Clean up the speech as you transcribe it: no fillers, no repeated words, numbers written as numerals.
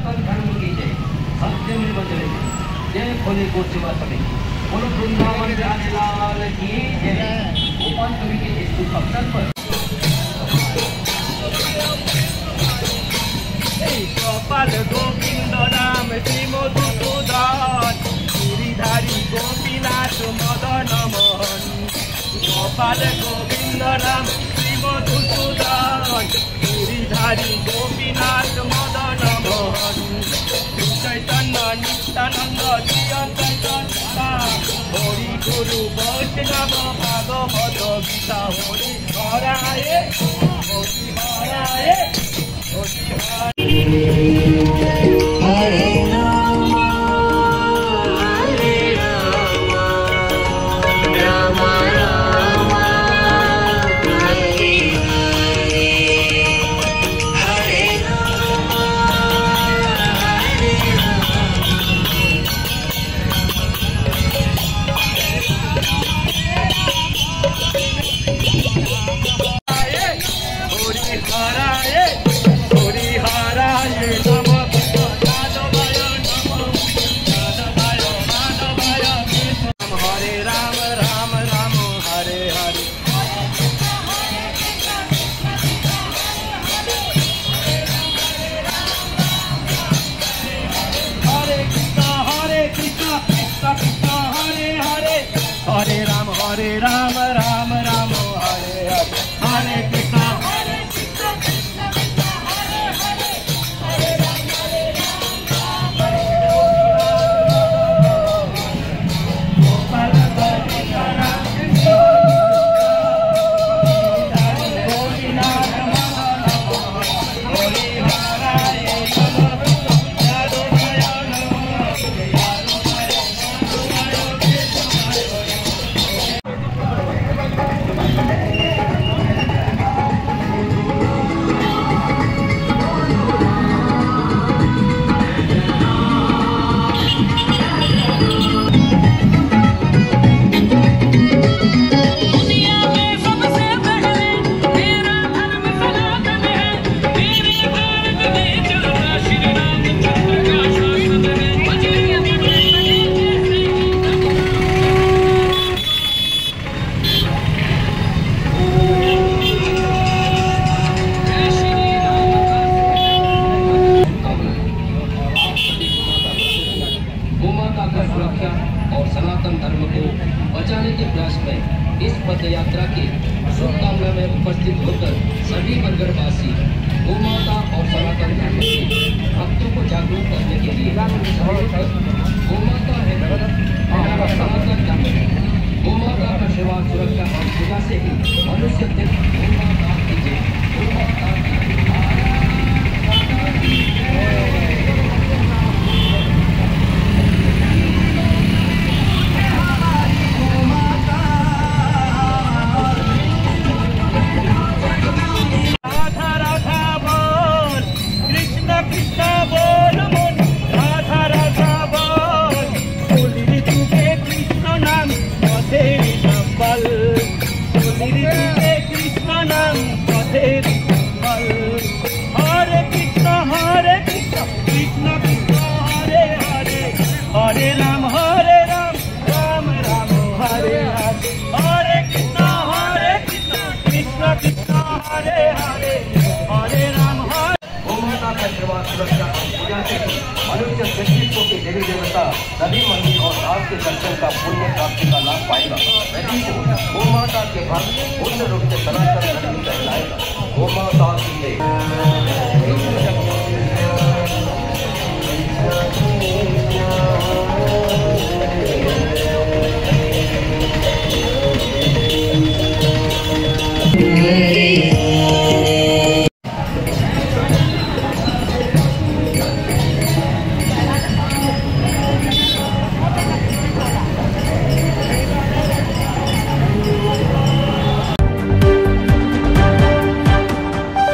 सनातन धर्म की जय, सत्यमेव जयते। जय भोले गो सेवा समिति, बोलो वृंदावन बिहारी लाल की जय। गोपाल कवि के इस शुभ अवसर पर गोपाल गोविंद राम श्री मधुसूदन, गिरिधारी गोपीनाथ मदन मोहन। गोपाल गोविंद राम श्री मधुसूदन, गिरिधारी गोपीनाथ मदन मोहन। चैतन्य नित्यानंद श्री अद्वैता, हरि गुरु वैष्णव भागवत गीता। हरि हराए हरि हराए हरि हरे राम हरे राम राम राम हरे हरे, हरे राम हरे हरे राम राम राम हरे हरे, हरे कृष्णा बचाने के प्रयास में इस पद यात्रा की शुभकामना में उपस्थित होकर सभी बरगढ़वासी गोमाता और सनातन धर्म के भक्तों को जागरूक करने के लिए गोमाता है सनातन धर्म है। गोमाता का सेवा सुरक्षा और पूजा से ही मनुष्य दिन गोमाता की जय, गोमाता की सुरक्षा और पूजा से मनुष्य व्यक्तित्व के देवी देवता नदी मंदिर और रात के दर्शन का पुण्य प्राप्ति का लाभ पाएगा। व्यक्ति को गोमाता के भक्त पूर्ण रूप से सनातन धर्म कहलाएगा। गोमाता की जय।